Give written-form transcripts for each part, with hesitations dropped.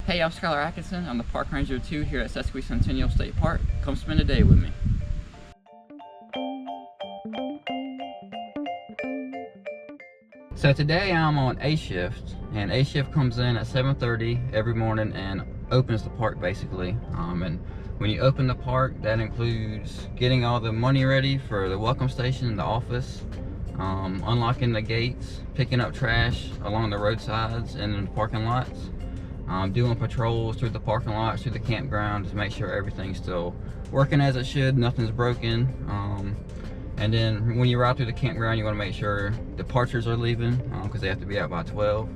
Hey, I'm Skyler Atkinson. I'm the Park Ranger 2 here at Sesquicentennial State Park. Come spend a day with me. So today I'm on A shift, and A shift comes in at 7:30 every morning and opens the park basically. And when you open the park, that includes getting all the money ready for the welcome station in the office, unlocking the gates, picking up trash along the roadsides and in the parking lots, doing patrols through the parking lots, through the campground to make sure everything's still working as it should, nothing's broken. And then when you ride through the campground, you want to make sure departures are leaving because they have to be out by 12.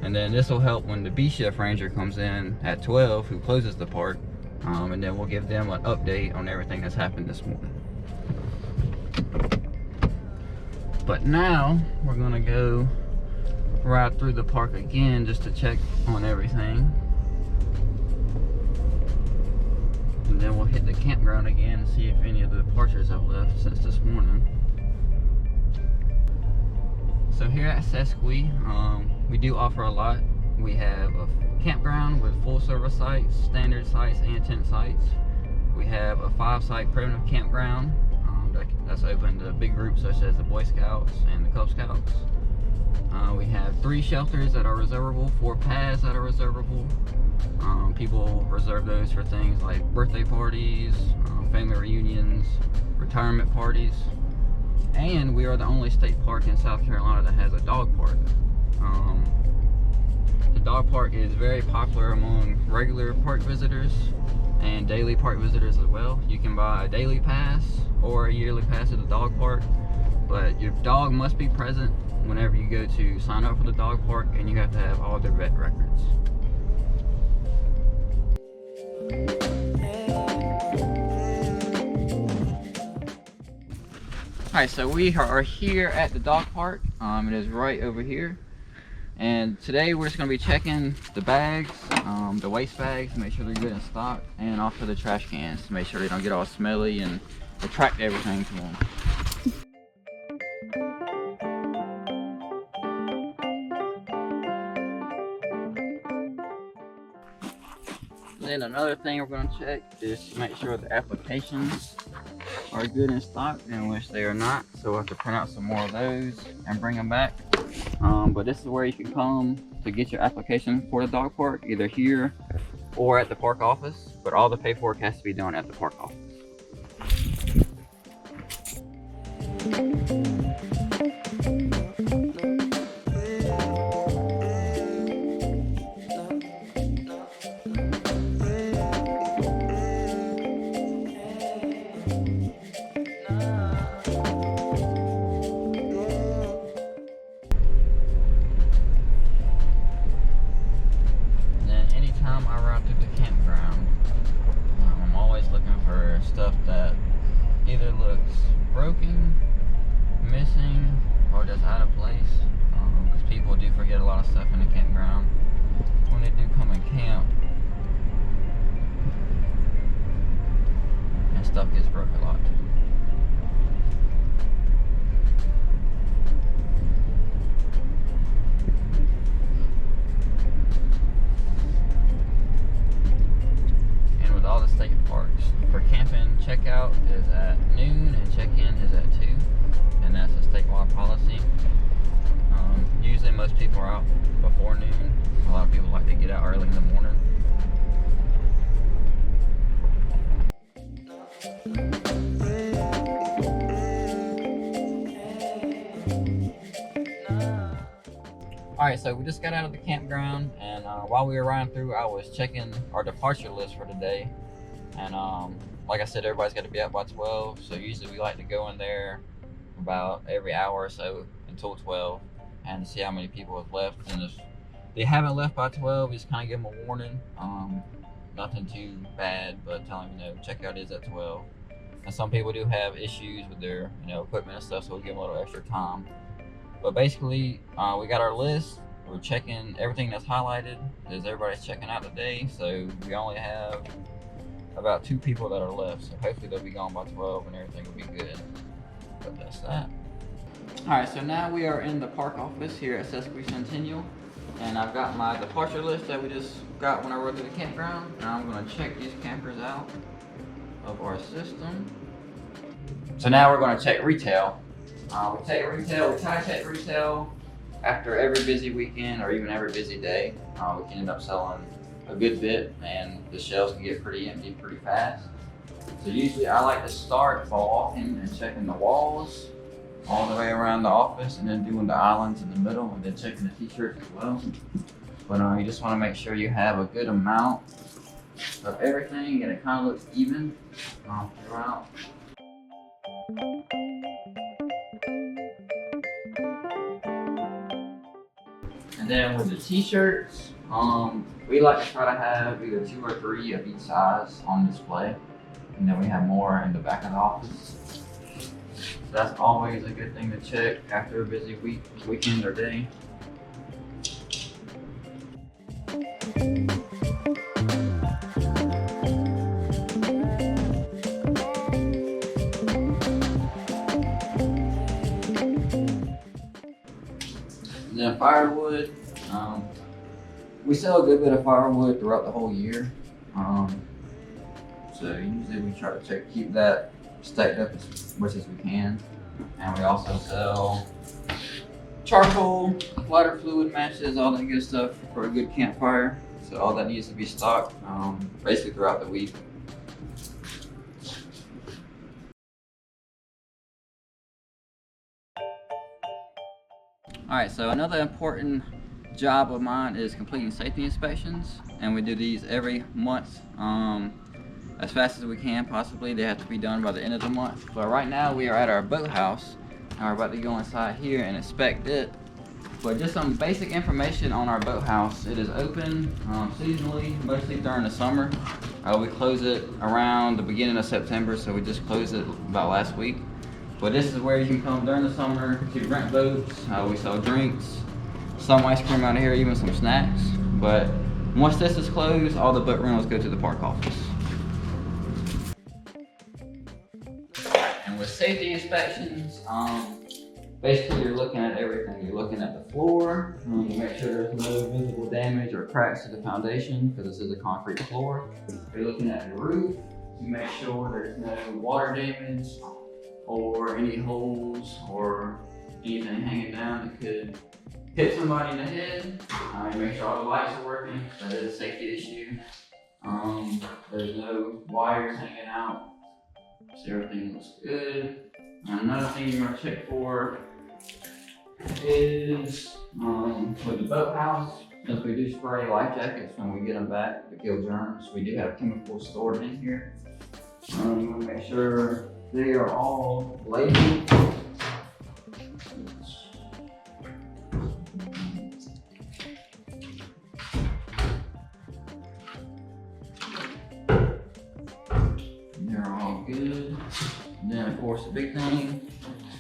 And then this will help when the B shift ranger comes in at 12, who closes the park, and then we'll give them an update on everything that's happened this morning. But now we're gonna go ride through the park again just to check on everything. And then we'll hit the campground again and see if any of the departures have left since this morning. So here at Sesqui, we do offer a lot. We have a campground with full service sites, standard sites, and tent sites. We have a 5-site primitive campground that's open to big groups such as the Boy Scouts and the Cub Scouts. We have 3 shelters that are reservable, 4 pads that are reservable. People reserve those for things like birthday parties, family reunions, retirement parties. And we are the only state park in South Carolina that has a dog park. The dog park is very popular among regular park visitors and daily park visitors as well. You can buy a daily pass or a yearly pass at the dog park, but your dog must be present whenever you go to sign up for the dog park, and you have to have all their vet records. Alright, so we are here at the dog park. It is right over here. And today we're just going to be checking the bags, the waste bags, to make sure they're good in stock, and also the trash cans to make sure they don't get all smelly and attract everything to them. Then another thing we're going to check is to make sure the applications are good in stock, in which they are not, so we'll have to print out some more of those and bring them back. But this is where you can come to get your application for the dog park, either here or at the park office, but all the paperwork has to be done at the park office. Stuff that either looks broken, missing, or just out of place, because people do forget a lot of stuff in the campground when they do come and camp, and stuff gets broke a lot. All the state parks, for camping, checkout is at noon and check-in is at 2, and that's a statewide policy. Usually most people are out before noon. A lot of people like to get out early in the morning. Alright, so we just got out of the campground, and while we were riding through, I was checking our departure list for today. And like I said, everybody's got to be out by 12, so usually we like to go in there about every hour or so until 12 and see how many people have left. And if they haven't left by 12, we just kind of give them a warning. Nothing too bad, but tell them, checkout is at 12. And some people do have issues with their equipment and stuff, so we'll give them a little extra time. But basically, we got our list. We're checking everything that's highlighted as everybody's checking out today. So we only have about 2 people that are left. So hopefully they'll be gone by 12 and everything will be good. But that's that. Alright, so now we are in the park office here at Sesquicentennial. And I've got my departure list that we just got when I rode to the campground. Now I'm gonna check these campers out of our system. So now we're gonna check retail. We try to check retail after every busy weekend or even every busy day. We can end up selling a good bit and the shelves can get pretty empty pretty fast. So usually I like to start by walking and checking the walls all the way around the office and then doing the islands in the middle and then checking the t-shirts as well. But you just want to make sure you have a good amount of everything and it kind of looks even throughout. And then with the t-shirts, we like to try to have either 2 or 3 of each size on display. And then we have more in the back of the office. So that's always a good thing to check after a busy weekend or day. And then firewood. We sell a good bit of firewood throughout the whole year. So usually we try to keep that stacked up as much as we can. And we also sell charcoal, lighter fluid matches, all that good stuff for a good campfire. So all that needs to be stocked basically throughout the week. All right, so another important job of mine is completing safety inspections, and we do these every month as fast as we can. Possibly they have to be done by the end of the month, but right now we are at our boathouse and we're about to go inside here and inspect it. But just some basic information on our boathouse: it is open seasonally, mostly during the summer. We close it around the beginning of September, so we just closed it about last week. But this is where you can come during the summer to rent boats. We sell drinks, some ice cream out of here, even some snacks. But once this is closed, all the boat rentals go to the park office. And with safety inspections, basically you're looking at everything. You're looking at the floor, you make sure there's no visible damage or cracks to the foundation, because this is a concrete floor. You're looking at the roof, you make sure there's no water damage or any holes or anything hanging down that could hit somebody in the head. You make sure all the lights are working. That is a safety issue. There's no wires hanging out, so everything looks good. Another thing you're gonna check for is with the boathouse, since we do spray life jackets when we get them back to kill germs, we do have chemicals stored in here. You want to make sure they are all labeled. They're all good. And then of course the big thing,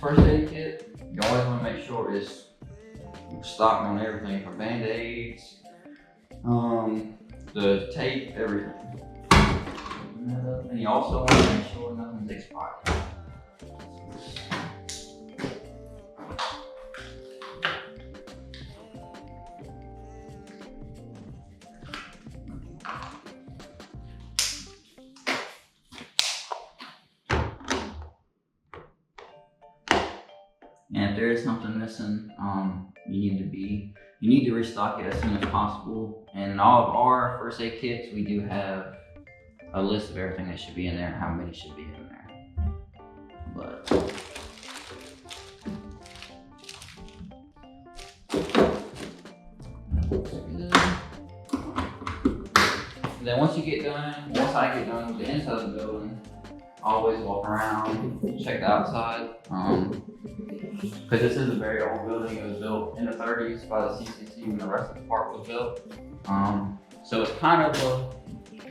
first aid kit. You always want to make sure it's stocked on everything from band-aids, the tape, everything. And you also want to make sure nothing's expired. And if there is something missing, you need to restock it as soon as possible. And in all of our first aid kits, we do have a list of everything that should be in there and how many should be in there. But and then once I get done with the inside of the building, I always walk around, check the outside. Because this is a very old building. It was built in the 30s by the CCC when the rest of the park was built. So it's kind of a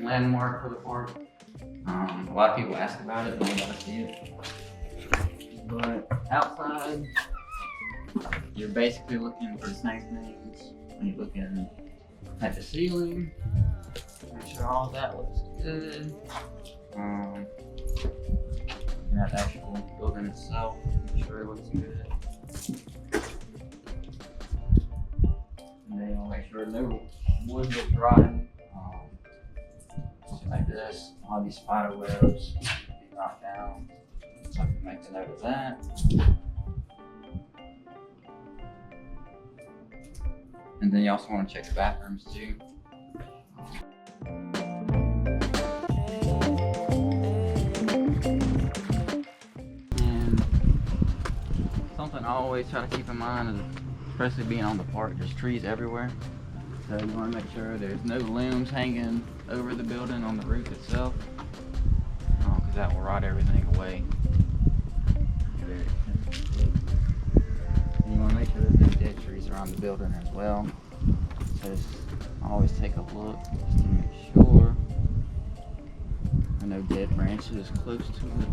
landmark for the park. A lot of people ask about it, and I gotta see it. But outside, you're basically looking for the same things. You're looking at the ceiling, make sure all that looks good. And at the actual building itself, make sure it looks good. And then you'll make sure no wood looks rotten this. All these spider webs be knocked down. So I can make a note of that. And then you also want to check the bathrooms too. And something I always try to keep in mind is, especially being on the park, there's trees everywhere. So you want to make sure there's no limbs hanging over the building on the roof itself, because that will rot everything away. And you want to make sure there's no dead trees around the building as well. Just always take a look just to make sure there are no dead branches close to it.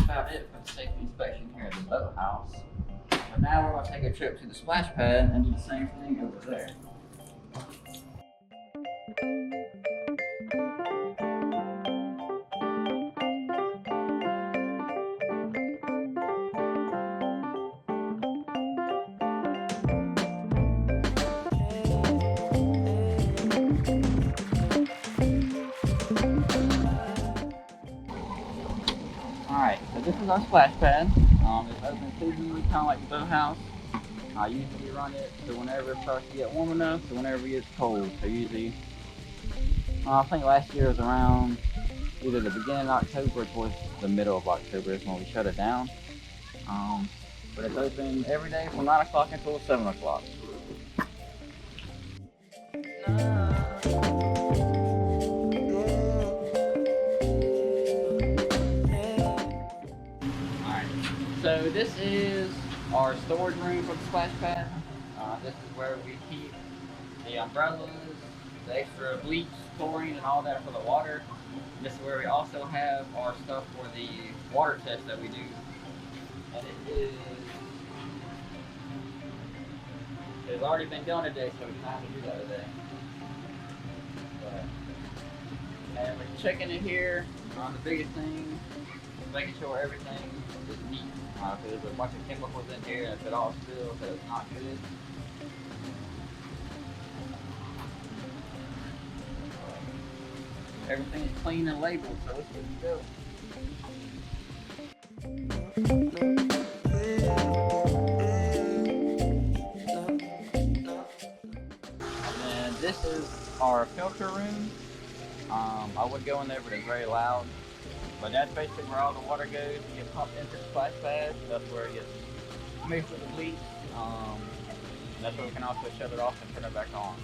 About it for the safety inspection here at the boathouse. But now we're going to take a trip to the splash pad and do the same thing over there. Alright, so this is our splash pad. It's open seasonally, kind of like the boathouse. I usually run it to whenever it starts to get warm enough to whenever it gets cold. So usually, I think last year was around either the beginning of October or towards the middle of October is when we shut it down. But it's open every day from 9 o'clock until 7 o'clock. So this is our storage room for the splash pad. This is where we keep the umbrellas, the extra bleach, chlorine, and all that for the water. This is where we also have our stuff for the water test that we do. And it's already been done today, so we don't have to do that today. And we're checking it here. The biggest thing is making sure everything is neat. There's a bunch of chemicals in here, and if it all spills, so it's not good. Everything is clean and labeled, so it's good to go. And this is our filter room. I would go in there, but it's very loud. But that's basically where all the water goes to get pumped into the splash pad. That's where it gets mixed with the bleach. And that's where we can also shut it off and turn it back on.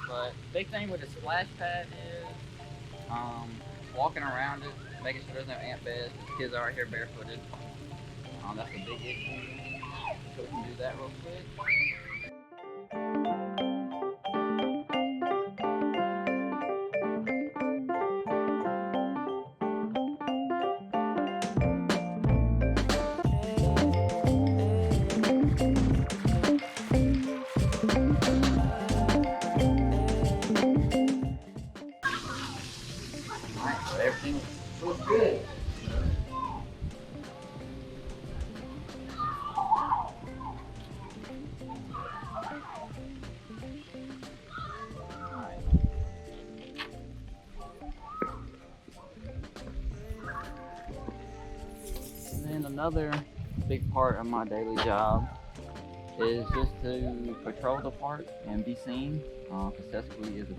But the big thing with the splash pad is walking around it, making sure there's no ant beds. The kids are out here barefooted. That's a big issue. So we can do that real quick. Everything looks good. And then another big part of my daily job is just to patrol the park and be seen. Because Sesquicentennial is a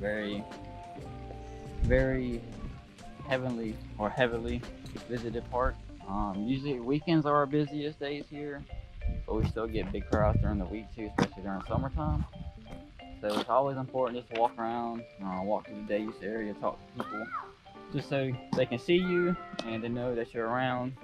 very heavily visited park. Usually weekends are our busiest days here, but we still get big crowds during the week too, especially during summertime. So it's always important just to walk around, walk through the day use area, talk to people, just so they can see you and they know that you're around.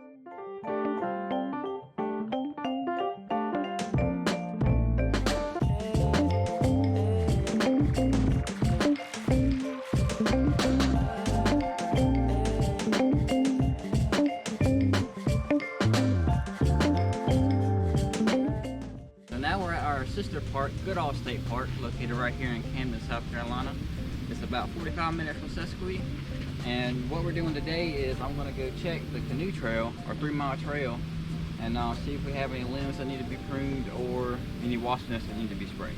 sister park park, Goodale State Park, located right here in Camden, South Carolina. It's about 45 minutes from Sesquicentennial. And what we're doing today is I'm going to go check the canoe trail, or 3-mile trail, and see if we have any limbs that need to be pruned or any waspiness that need to be sprayed.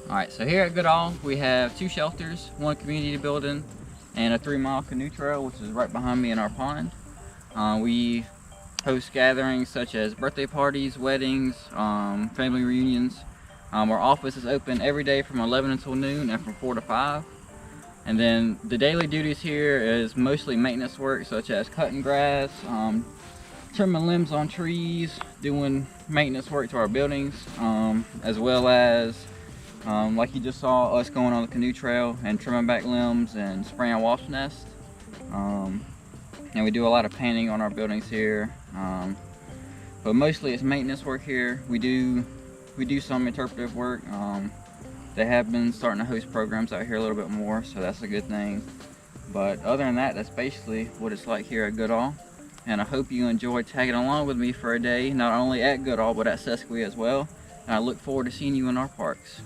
Alright, so here at Goodale we have 2 shelters, 1 community building, and a 3-mile canoe trail, which is right behind me in our pond. We host gatherings such as birthday parties, weddings, family reunions. Our office is open every day from 11 until noon and from 4 to 5. And then the daily duties here is mostly maintenance work, such as cutting grass, trimming limbs on trees, doing maintenance work to our buildings, as well as like you just saw us going on the canoe trail and trimming back limbs and spraying wasp nests. And we do a lot of painting on our buildings here, but mostly it's maintenance work here. We do some interpretive work. They have been starting to host programs out here a little bit more, so that's a good thing. But other than that, that's basically what it's like here at Goodale. And I hope you enjoy tagging along with me for a day, not only at Goodale, but at Sesquicentennial as well. And I look forward to seeing you in our parks.